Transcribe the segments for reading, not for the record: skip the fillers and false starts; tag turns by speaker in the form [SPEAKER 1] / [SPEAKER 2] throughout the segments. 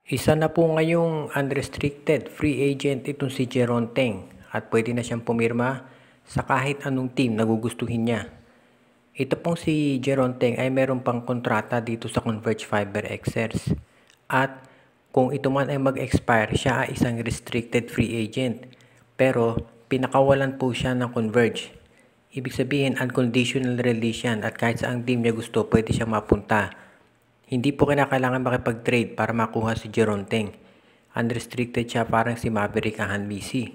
[SPEAKER 1] Isa na po ngayong unrestricted free agent itong si Jeron Teng at pwede na siyang pumirma sa kahit anong team na gugustuhin niya. Ito pong si Jeron Teng ay meron pang kontrata dito sa Converge Fiber Xers at kung ito man ay mag-expire, siya ay isang restricted free agent pero pinakawalan po siya ng Converge. Ibig sabihin unconditional release yan at kahit saang team niya gusto pwede siyang mapunta. Hindi po kinakailangan makipag-trade para makuha si Jeron Teng. Unrestricted siya parang si Maverick Ahanmisi.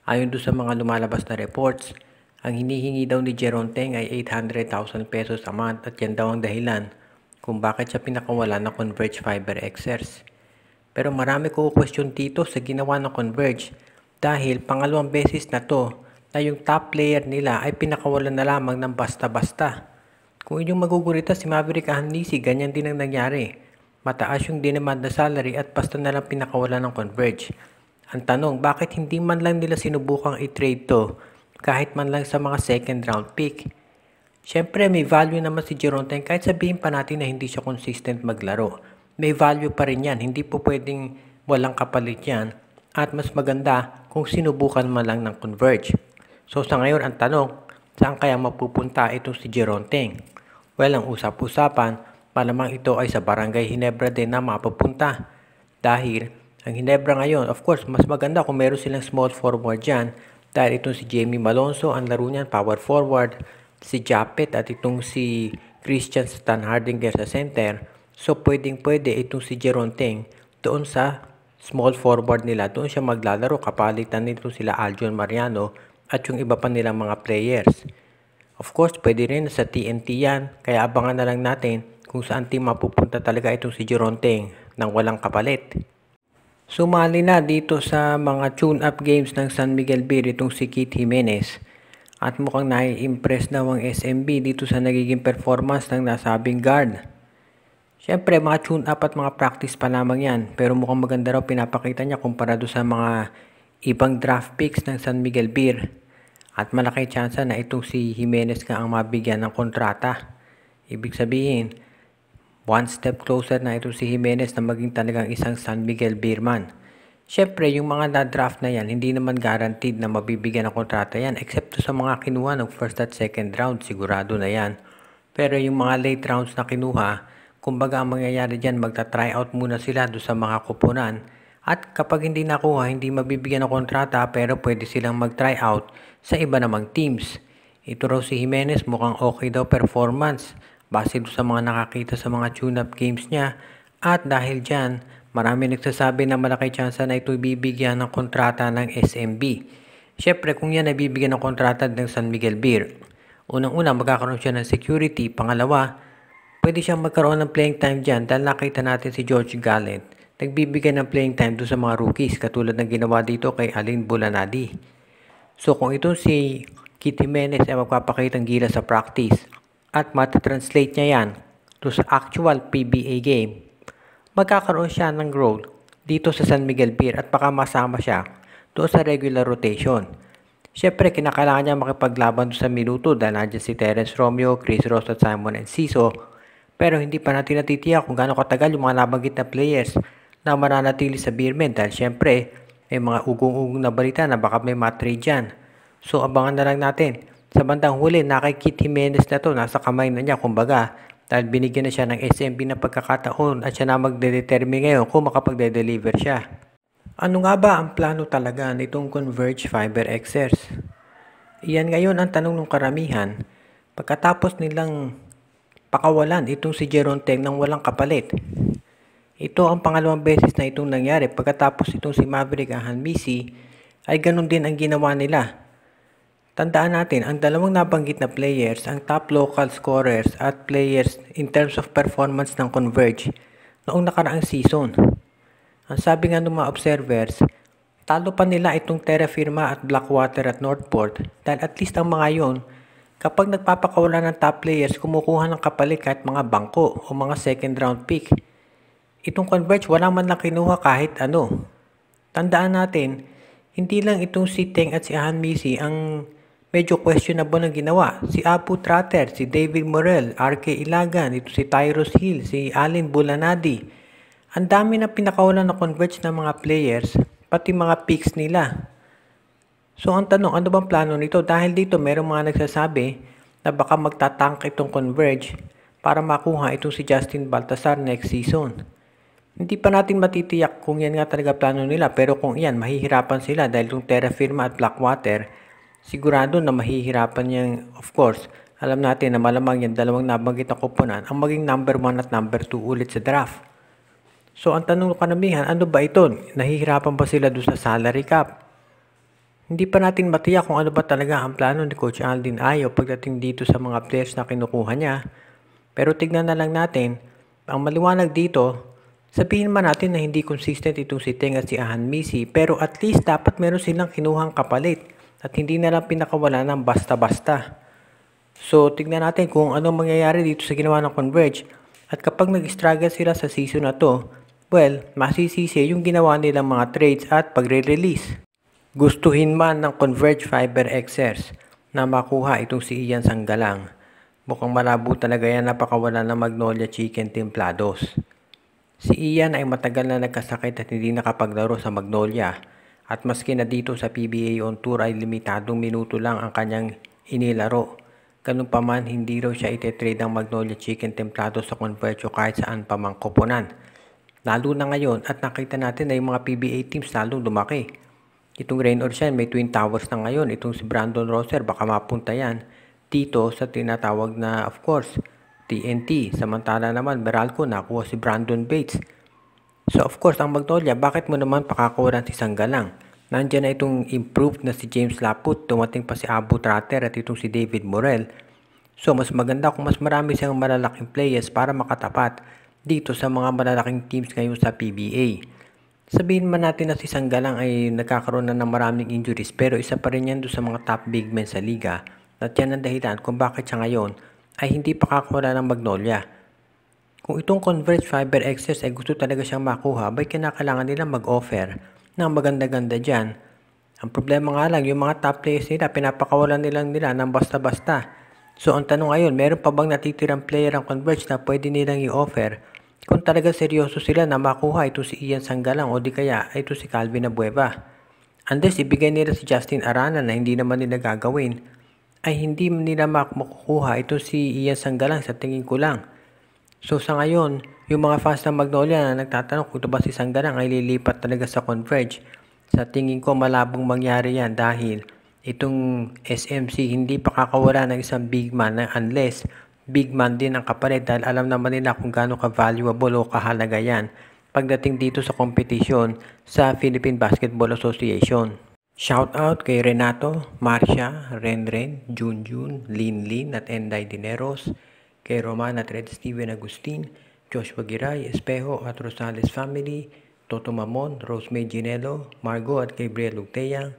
[SPEAKER 1] Ayon doon sa mga lumalabas na reports, ang hinihingi daw ni Jeron Teng ay 800,000 pesos a month at yan daw ang dahilan kung bakit siya pinakawalan ng Converge Fiber Xers. Pero marami ko question dito sa ginawa ng Converge dahil pangalawang beses na to na yung top player nila ay pinakawalan na lamang ng basta-basta. Kung inyong magugurita si Maverick Ahanmisi, ganyan din ang nangyari. Mataas yung dinemand na salary at basta na lang pinakawalan ng Converge. Ang tanong, bakit hindi man lang nila sinubukang i-trade to kahit man lang sa mga second round pick? Siyempre may value naman si Jeron Teng kahit sabihin pa natin na hindi siya consistent maglaro. May value pa rin yan, hindi po pwedeng walang kapalit yan at mas maganda kung sinubukan man lang ng Converge. So sa ngayon ang tanong, saan kaya mapupunta itong si Jeron Teng? Well, ang usap-usapan, malamang ito ay sa Barangay Ginebra din na mapupunta. Dahil ang Ginebra ngayon, of course, mas maganda kung meron silang small forward dyan. Dahil itong si Jamie Malonzo, ang laro niyan, power forward. Si Japet at itong si Christian Stan Hardinger sa center. So, pwedeng-pwede itong si Jeron Teng doon sa small forward nila. Doon siya maglalaro, kapalitan nito sila Aljon Mariano at yung iba pa nilang mga players. Of course, pwede rin sa TNT yan, kaya abangan na lang natin kung saan team mapupunta talaga itong si Jeron Teng nang walang kapalit. Sumali na dito sa mga tune-up games ng San Miguel Beer itong si Keith Jimenez at mukhang nai-impress daw ang SMB dito sa nagiging performance ng nasabing guard. Siyempre, mga tune-up at mga practice pa lamang yan, pero mukhang maganda raw pinapakita niya kumpara doon sa mga ibang draft picks ng San Miguel Beer. At malaki tsansa na itong si Jimenez ka ang mabigyan ng kontrata. Ibig sabihin, one step closer na itong si Jimenez na maging talagang isang San Miguel Beerman. Siyempre, yung mga na-draft na yan, hindi naman guaranteed na mabibigyan ng kontrata yan. Except sa mga kinuha ng first at second round, sigurado na yan. Pero yung mga late rounds na kinuha, kumbaga ang mangyayari dyan, magta-tryout muna sila doon sa mga kupunan. At kapag hindi nakuha, hindi mabibigyan ng kontrata pero pwede silang mag-tryout sa iba namang teams. Ito raw si Jimenez mukhang okay daw performance base sa mga nakakita sa mga tune-up games niya. At dahil dyan, marami nagsasabi na malaki tsansa na ito bibigyan ng kontrata ng SMB. Siyempre kung yan ay bibigyan ng kontrata ng San Miguel Beer, unang-una magkakaroon siya ng security. Pangalawa, pwede siyang magkaroon ng playing time dyan dahil nakita natin si George Gallant nagbibigay ng playing time doon sa mga rookies katulad ng ginawa dito kay Alin Bulanadi. So kung ito si Keith Jimenez ay magpapakita ng gila sa practice at matatranslate niya yan to sa actual PBA game, magkakaroon siya ng role dito sa San Miguel Beer at baka masama siya doon sa regular rotation. Siyempre kinakailangan niya makipaglaban doon sa minuto dahil nandiyan si Terence Romeo, Chris Ross at Simon Enciso. Pero hindi pa natin natitiyak kung gaano katagal yung mga nabanggit na players na mananatili sa Beermen dahil syempre may mga ugong-ugong na balita na baka may matrade dyan. So abangan na lang natin. Sa bandang huli, kay Keith Jimenez na to, nasa kamay na niya kumbaga dahil binigyan na siya ng SMB na pagkakataon at siya na magde-determine ngayon kung makapagde-deliver siya. Ano nga ba ang plano talaga nitong Converge Fiber Xers? Iyan ngayon ang tanong ng karamihan pagkatapos nilang pakawalan itong si Jeron Teng nang walang kapalit. Ito ang pangalawang beses na itong nangyari pagkatapos itong si Maverick Ahanmisi ay ganun din ang ginawa nila. Tandaan natin, ang dalawang nabanggit na players, ang top local scorers at players in terms of performance ng Converge noong nakaraang season. Ang sabi nga ng mga observers, talo pa nila itong Terra Firma at Blackwater at Northport dahil at least ang mga yon, kapag nagpapakawala ng top players, kumukuha ng kapalit kahit mga bangko o mga second round pick. Itong Converge, wala man lang kinuha kahit ano. Tandaan natin, hindi lang itong si Teng at si Ahanmisi ang medyo questionable ang ginawa. Si Apu Tratter, si David Morel, RK Ilagan, ito si Tyrus Hill, si Alin Bulanadi, Ang dami na pinakawalan na converge ng mga players, pati mga picks nila. So ang tanong, ano bang plano nito? Dahil dito merong mga nagsasabi na baka magtatank itong converge para makuha itong si Justin Baltasar next season. Hindi pa natin matitiyak kung yan nga talaga plano nila, pero kung yan, mahihirapan sila dahil itong Terra Firma at Blackwater, sigurado na mahihirapan yan. Of course, alam natin na malamang yan dalawang nabanggit na koponan ang maging number 1 at number 2 ulit sa draft. So ang tanong ng kanamihan, ano ba ito? Nahihirapan ba sila doon sa salary cap? Hindi pa natin matiyak kung ano ba talaga ang plano ni Coach Aldin Ayo pagdating dito sa mga players na kinukuha niya. Pero tignan na lang natin, ang maliwanag dito, sabihin man natin na hindi consistent itong si Teng at si Ahan Misi, pero at least dapat meron silang kinuhang kapalit at hindi na lang pinakawala ng basta-basta. So tignan natin kung ano mangyayari dito sa ginawa ng Converge, at kapag nag-struggle sila sa season na to, well, masisisi yung ginawa nilang mga trades at pagre-release. Gustuhin man ng Converge Fiber Xers na makuha itong si Ian Sanggalang. Mukhang malabo talaga yan, napakawala ng Magnolia Chicken Templados. Si Ian ay matagal na nagkasakit at hindi nakapaglaro sa Magnolia, at maski na dito sa PBA on Tour ay limitadong minuto lang ang kanyang inilaro. Ganun pa man, hindi raw siya itetrade ng Magnolia Chicken Templados sa Converge o kahit saan pa mang koponan. Lalo na ngayon at nakita natin na yung mga PBA teams lalong lumaki. Itong Rain or Shine may Twin Towers na ngayon. Itong si Brandon Roser baka mapunta yan dito sa tinatawag na, of course, TNT. Samantala naman Meralco nakuha si Brandon Bates. So of course ang Magnolia, bakit mo naman pakakawalan si Sanggalang? Nandiyan na itong improved na si James Laput, dumating pa si Abu Tratter at itong si David Morel. So mas maganda kung mas marami siyang malalaking players para makatapat dito sa mga malalaking teams ngayon sa PBA. Sabihin man natin na si Sanggalang ay nagkakaroon na ng maraming injuries, pero isa pa rin yan doon sa mga top big men sa liga, at yan ang dahilan kung bakit siya ngayon ay hindi pakakawala ng Magnolia. Kung itong Converge Fiber Xers ay gusto talaga siyang makuha, bay kinakailangan nila mag-offer ng maganda-ganda dyan. Ang problema nga lang, yung mga top players nila, pinapakawalan nila ng basta-basta. So ang tanong ngayon, meron pa bang natitirang player ang Converge na pwede nilang i-offer kung talaga seryoso sila na makuha ito si Ian Sanggalang o di kaya ito si Calvin Abueva? Unless ibigay nila si Justin Arana na hindi naman nila gagawin, ay hindi nila makukuha ito si Ian Sanggalang sa tingin ko lang. So sa ngayon, yung mga fans ng Magnolia na nagtatanong kung ito ba si Sanggalang ay lilipat talaga sa Converge, sa tingin ko malabong mangyari yan dahil itong SMC hindi pa kakawala ng isang big man unless big man din ang kapalit, dahil alam naman nila kung gaano ka-valuable o kahalaga yan pagdating dito sa kompetisyon sa Philippine Basketball Association. Shout out kay Renato, Marcia, Renren, Junjun, Linlin at Enday Dineros, kay Roman at Red Steven Agustin, Joshua Giray, Espejo at Rosales family, Toto Mamon, Rosemary Ginelo, Margo at Gabriel Lugteyang,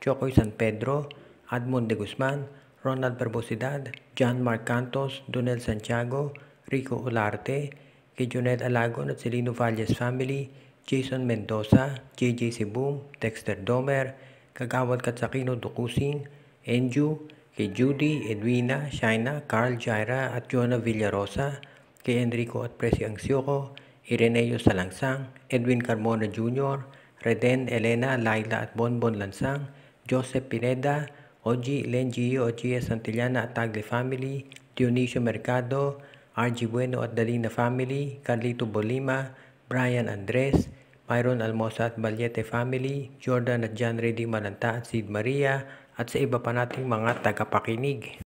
[SPEAKER 1] Chocoy San Pedro, Admond de Guzman, Ronald Barbosidad, John Mark Cantos, Donel Santiago, Rico Olarte, kay Jonel Alagon at Celino Valles family, Jason Mendoza, JJ Sibum, Dexter Domer, Kagawad Katsakino Dukusing, Enju, kay Judy, Edwina, Shaina, Carl Jaira at Jonah Villarosa, kay Enrico at Presi Angsioko, Ireneo Salangsang, Edwin Carmona Jr., Reden, Elena, Laila at Bonbon Lansang, Joseph Pineda, Oji, Len Gio, Ojias Santillana at Tagle family, Dionisio Mercado, RG Bueno at Dalina family, Carlito Bolima, Brian Andres, Myron Almosa at Balyete family, Jordan at John Reddy Malanta at Sid Maria, at sa iba pa nating mga tagapakinig.